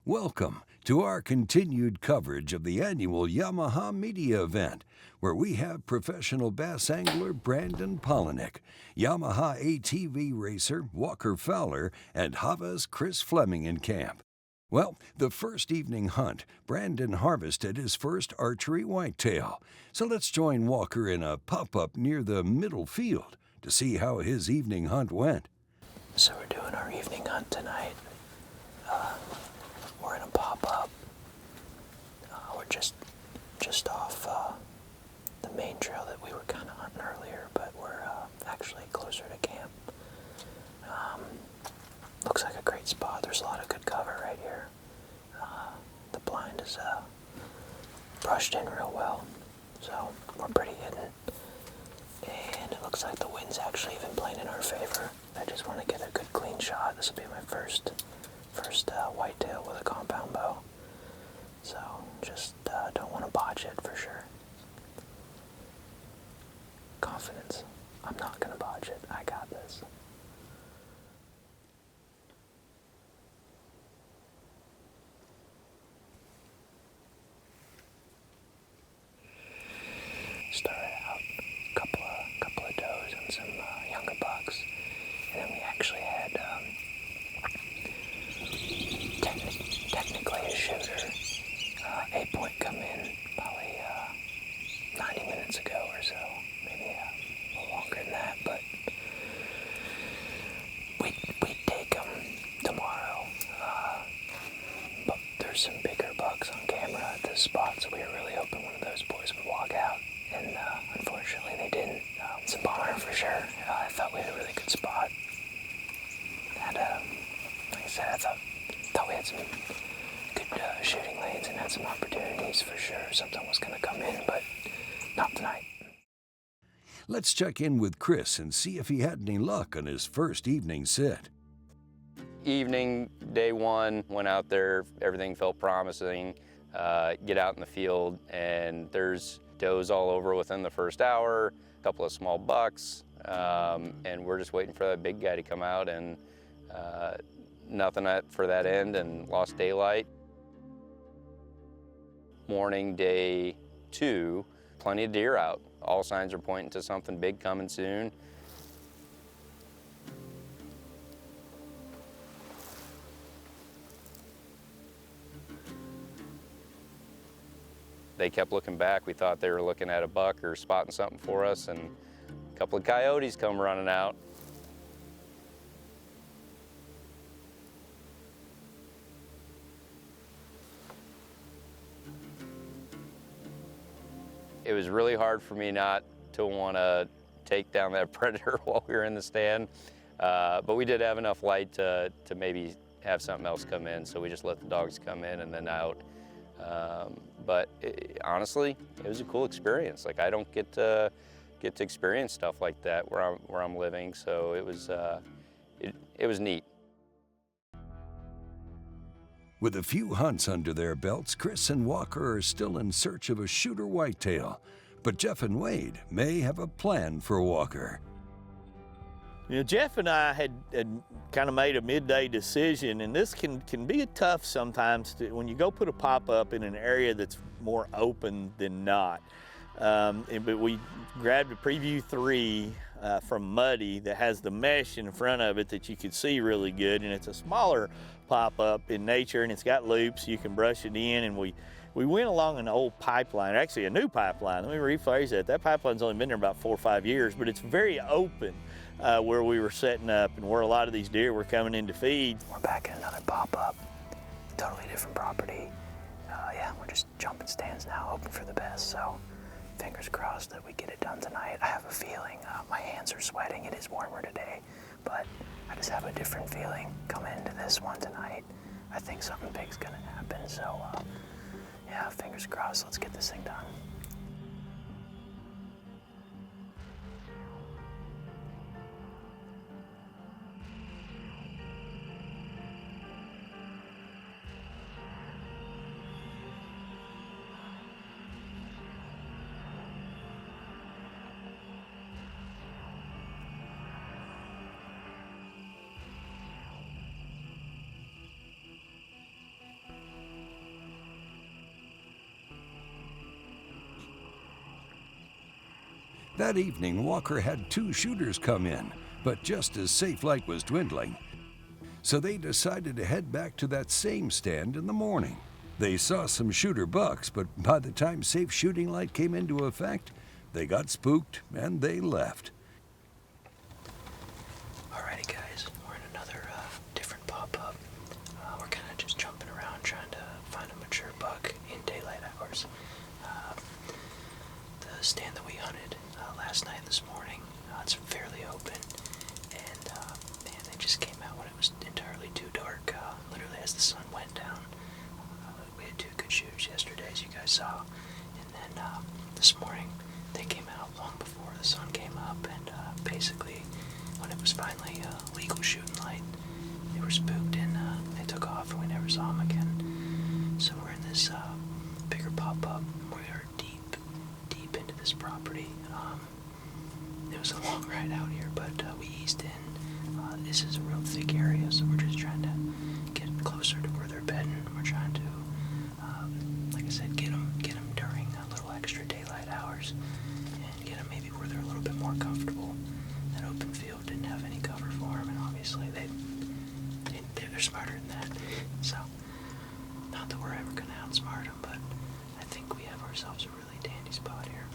Welcome to our continued coverage of the annual Yamaha Media Event, where we have professional bass angler Brandon Polinick, Yamaha ATV racer Walker Fowler, and HAVA's Chris Fleming in camp. Well, the first evening hunt, Brandon harvested his first archery whitetail. So let's join Walker in a pop-up near the middle field to see how his evening hunt went. So we're doing our evening hunt tonight. We're in a pop-up. We're just off the main trail that we were kind of hunting earlier, but we're actually closer to camp. Looks like a great spot. There's a lot of good cover right here. The blind is brushed in real well, so we're pretty hidden. And it looks like the wind's actually even playing in our favor. I just want to get a good clean shot. This will be my first whitetail with a compound bow. So just don't want to botch it for sure. Confidence. I'm not going to botch it. I got this. Started out a couple of does and some younger bucks, and then we actually had technically a shooter, 8-point come in probably 90 minutes ago or so, maybe a little longer than that, but we'd take them tomorrow. But there's some bigger bucks on camera at this spot, so we were really hoping one of those boys would walk out, and unfortunately they didn't. It's a bummer for sure. I thought we had a really good spot. Had, like I said, I thought we had some good shooting lanes and had some opportunities for sure. Something was going to come in, but not tonight. Let's check in with Chris and see if he had any luck on his first evening sit. Evening, day one, went out there, everything felt promising. Get out in the field and there's does all over within the first hour, a couple of small bucks, and we're just waiting for that big guy to come out, and nothing for that end, and lost daylight. Morning, day two, plenty of deer out. All signs are pointing to something big coming soon. They kept looking back. We thought they were looking at a buck or spotting something for us, and a couple of coyotes come running out. It was really hard for me not to want to take down that predator while we were in the stand, but we did have enough light to maybe have something else come in, so we just let the dogs come in and then out. But honestly, it was a cool experience. Like, I don't get to experience stuff like that where I'm living, so it was neat. With a few hunts under their belts, Chris and Walker are still in search of a shooter whitetail, but Jeff and Wade may have a plan for Walker. You know, Jeff and I had kind of made a midday decision, and this can be tough sometimes when you go put a pop-up in an area that's more open than not. But we grabbed a Preview 3 from Muddy that has the mesh in front of it that you could see really good, and it's a smaller pop-up in nature, and it's got loops, you can brush it in, and we went along an old pipeline, actually a new pipeline. Let me rephrase that. That pipeline's only been there about 4 or 5 years, but it's very open. Where we were setting up and where a lot of these deer were coming in to feed. We're back in another pop-up, totally different property. Yeah, we're just jumping stands now, hoping for the best, so fingers crossed that we get it done tonight. I have a feeling, my hands are sweating, it is warmer today, but I just have a different feeling coming into this one tonight. I think something big's gonna happen, so yeah, fingers crossed, let's get this thing done. That evening, Walker had 2 shooters come in, but just as safe light was dwindling, so they decided to head back to that same stand in the morning. They saw some shooter bucks, but by the time safe shooting light came into effect, they got spooked and they left. Alrighty guys, we're in another different pop-up. We're kind of just jumping around trying to find a mature buck in daylight hours. The stand that we hunted last night and this morning, it's fairly open, and man, they just came out when it was entirely too dark, literally as the sun went down. We had 2 good shooters yesterday, as you guys saw, and then this morning they came out long before the sun came up, and basically when it was finally legal shooting light, they were spooked and they took off and we never saw them again. So we're in this bigger pop-up. We are deep into this property. It was a long ride out here, but we eased in. This is a real thick area, so we're just trying to get closer to where they're bedding. We're trying to, like I said, get them during a little extra daylight hours and get them maybe where they're a little bit more comfortable. That open field didn't have any cover for them, and obviously they're smarter than that. So, not that we're ever going to outsmart them, but I think we have ourselves a really dandy spot here.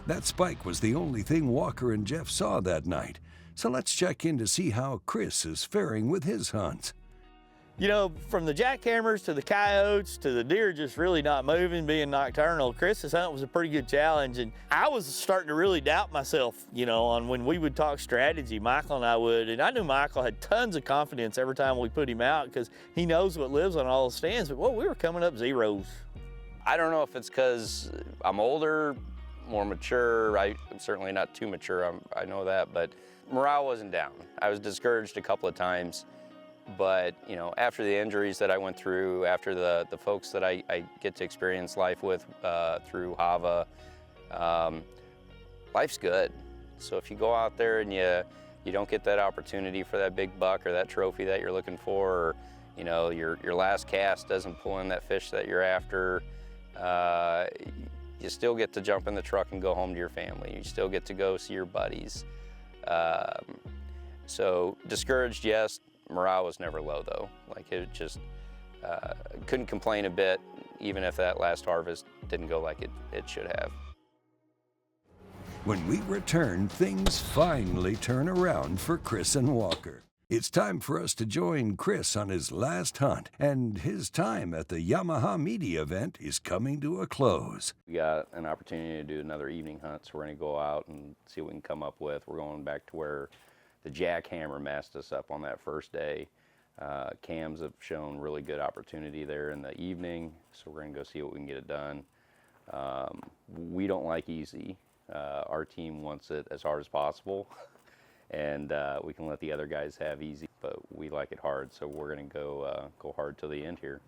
That spike was the only thing Walker and Jeff saw that night, so let's check in to see how Chris is faring with his hunts. You know, from the jackhammers to the coyotes to the deer just really not moving, being nocturnal, Chris's hunt was a pretty good challenge. And I was starting to really doubt myself, you know, on when we would talk strategy, Michael and I would. And I knew Michael had tons of confidence every time we put him out because he knows what lives on all the stands. But, well, we were coming up zeros. I don't know if it's because I'm older, more mature. I'm certainly not too mature, I know that, but morale wasn't down. I was discouraged a couple of times. But, you know, after the injuries that I went through, after the folks that I get to experience life with through HAVA, life's good. So if you go out there and you don't get that opportunity for that big buck or that trophy that you're looking for, or, you know, your last cast doesn't pull in that fish that you're after, you still get to jump in the truck and go home to your family. You still get to go see your buddies. So discouraged, yes. Morale was never low though. Like it just, couldn't complain a bit, even if that last harvest didn't go like it should have. When we return, things finally turn around for Chris and Walker. It's time for us to join Chris on his last hunt, and his time at the Yamaha Media event is coming to a close. We got an opportunity to do another evening hunt, so we're gonna go out and see what we can come up with. We're going back to where the jackhammer messed us up on that first day. Cams have shown really good opportunity there in the evening, so we're gonna go see what we can get it done. We don't like easy. Our team wants it as hard as possible, and we can let the other guys have easy, but we like it hard, so we're gonna go hard till the end here.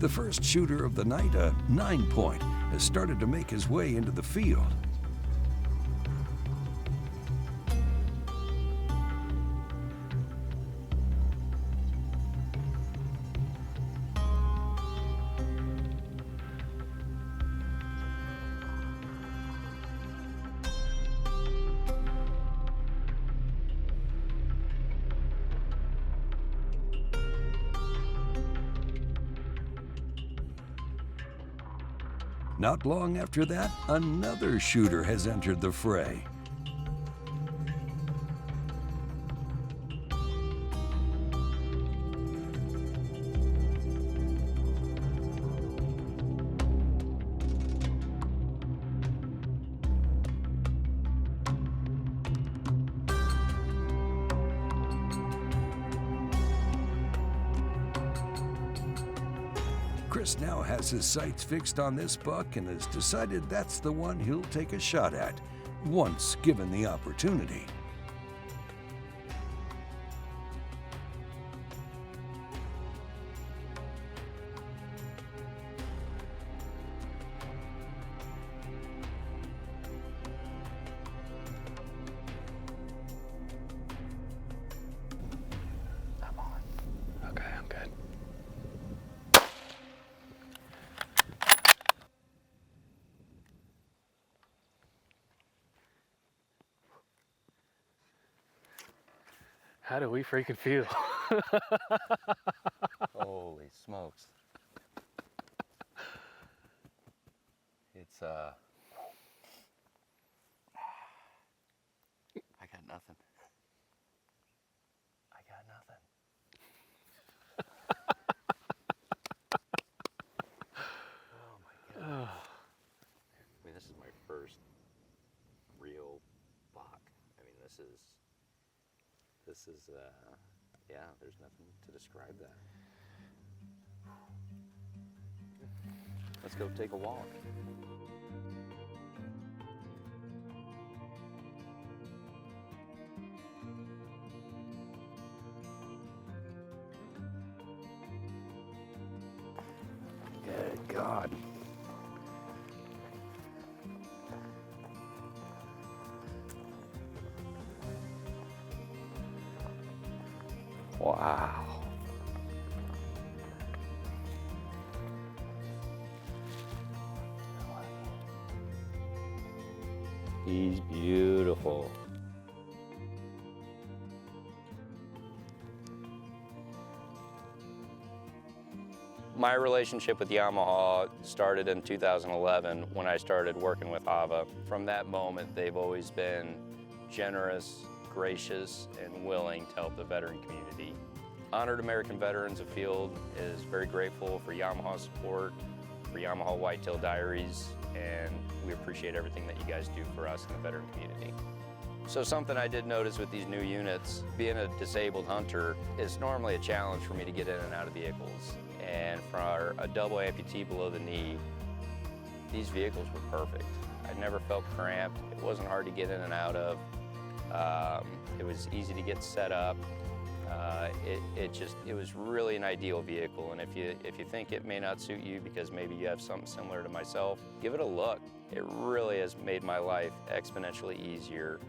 The first shooter of the night, a 9-point, has started to make his way into the field. Not long after that, another shooter has entered the fray. Chris now has his sights fixed on this buck and has decided that's the one he'll take a shot at, once given the opportunity. I'm on. Okay, I'm good. How do we freaking feel? Holy smokes. It's, I got nothing. I got nothing. Oh my God. I mean, this is my first real buck. I mean, this is, yeah, there's nothing to describe that. Let's go take a walk. Good God. Wow. He's beautiful. My relationship with Yamaha started in 2011 when I started working with HAVA. From that moment, they've always been generous, gracious, and willing to help the veteran community. Honored American Veterans of Field is very grateful for Yamaha support, for Yamaha Whitetail Diaries, and we appreciate everything that you guys do for us in the veteran community. So something I did notice with these new units, being a disabled hunter, it's normally a challenge for me to get in and out of vehicles. And for a double amputee below the knee, these vehicles were perfect. I never felt cramped. It wasn't hard to get in and out of. It was easy to get set up. It was really an ideal vehicle. And if you think it may not suit you because maybe you have something similar to myself, give it a look. It really has made my life exponentially easier.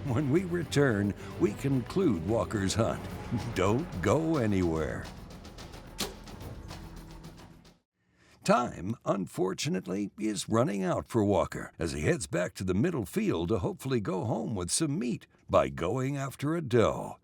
When we return, we conclude Walker's hunt. Don't go anywhere. Time, unfortunately, is running out for Walker as he heads back to the middle field to hopefully go home with some meat by going after a doe.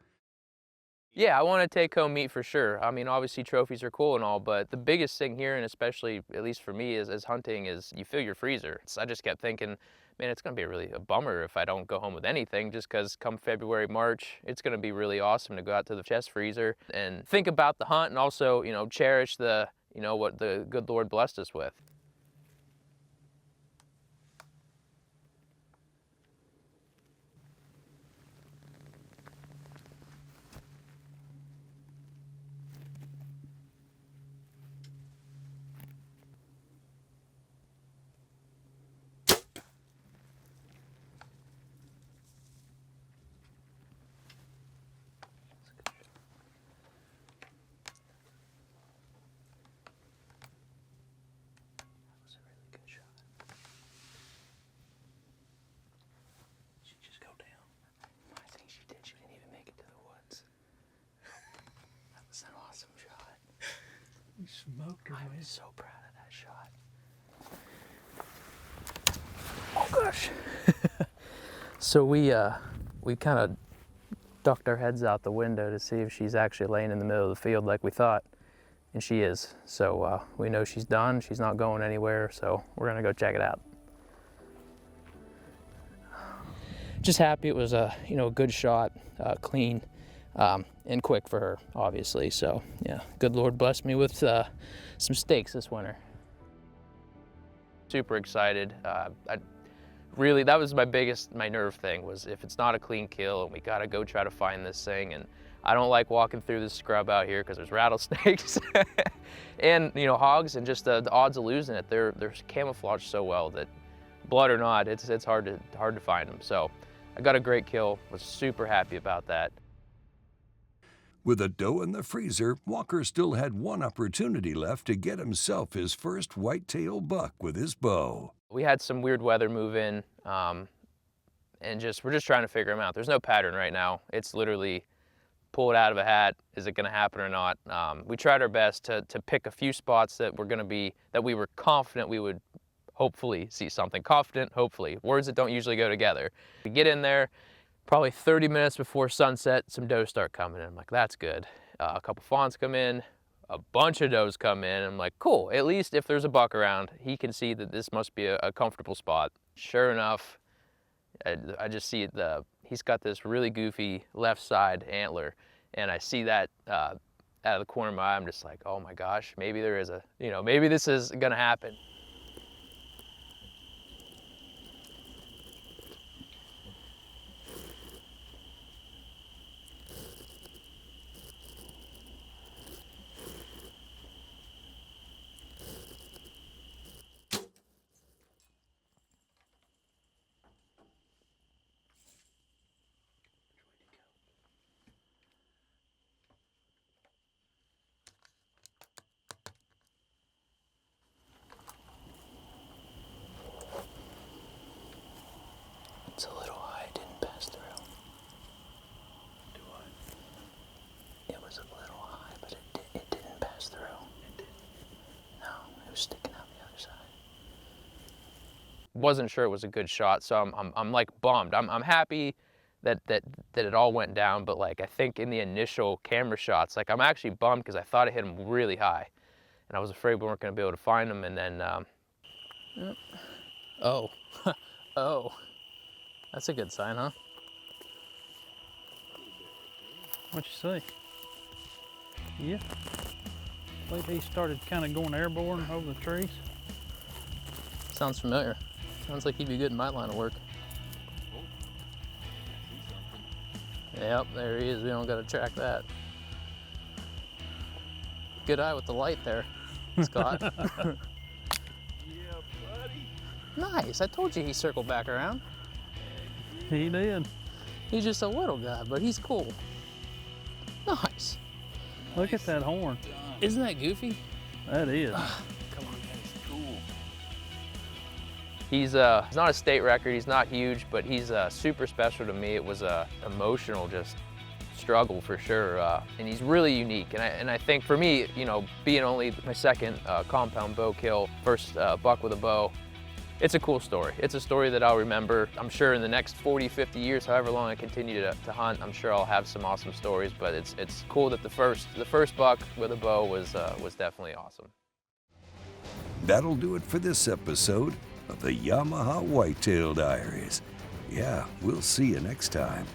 Yeah, I want to take home meat for sure. I mean, obviously trophies are cool and all, but the biggest thing here, and especially at least for me as hunting, is you fill your freezer. So I just kept thinking, man, it's going to be really a bummer if I don't go home with anything, just because come February, March, it's going to be really awesome to go out to the chest freezer and think about the hunt and also, you know, cherish the, you know, what the good Lord blessed us with. I was so proud of that shot. Oh gosh. So we kind of ducked our heads out the window to see if she's actually laying in the middle of the field like we thought, and she is. So we know she's done. She's not going anywhere, so we're gonna go check it out. Just happy it was a good shot, clean, and quick for her, obviously. So yeah, good Lord blessed me with some steaks this winter. Super excited. Really, that was my nerve thing, was if it's not a clean kill and we gotta go try to find this thing. And I don't like walking through this scrub out here because there's rattlesnakes and hogs, and just the odds of losing it. They're camouflaged so well that, blood or not, it's hard to find them. So I got a great kill, was super happy about that. With a doe in the freezer, Walker still had one opportunity left to get himself his first whitetail buck with his bow. We had some weird weather move in, and we're just trying to figure them out. There's no pattern right now. It's literally pull it out of a hat. Is it going to happen or not? We tried our best to pick a few spots that we were confident we would hopefully see something. Confident, hopefully. Words that don't usually go together. We get in there, probably 30 minutes before sunset, some does start coming in. I'm like, that's good. A couple fawns come in, a bunch of does come in. I'm like, cool, at least if there's a buck around, he can see that this must be a comfortable spot. Sure enough, I just see he's got this really goofy left side antler, and I see that out of the corner of my eye. I'm just like, oh my gosh, maybe there is maybe this is gonna happen. It's a little high, it didn't pass through. Do what? It was a little high, but it didn't pass through. It didn't? No, it was sticking out the other side. Wasn't sure it was a good shot, so I'm like bummed. I'm happy that it all went down, but like I think in the initial camera shots, like I'm actually bummed because I thought it hit him really high, and I was afraid we weren't going to be able to find him. And then, oh, oh. That's a good sign, huh? What you say? Yeah. I believe he started kind of going airborne over the trees. Sounds familiar. Sounds like he'd be good in my line of work. Yep, there he is. We don't got to track that. Good eye with the light there, Scott. Yeah, buddy. Nice. I told you he circled back around. He did. He's just a little guy, but he's cool. Nice. Look at that horn. Isn't that goofy? That is. Come on, that is cool. He's not a state record. He's not huge, but he's super special to me. It was a emotional just struggle for sure, and he's really unique. And I think for me, being only my second compound bow kill, first buck with a bow, it's a cool story. It's a story that I'll remember. I'm sure in the next 40, 50 years, however long I continue to hunt, I'm sure I'll have some awesome stories. But it's cool that the first buck with a bow was definitely awesome. That'll do it for this episode of the Yamaha Whitetail Diaries. Yeah, we'll see you next time.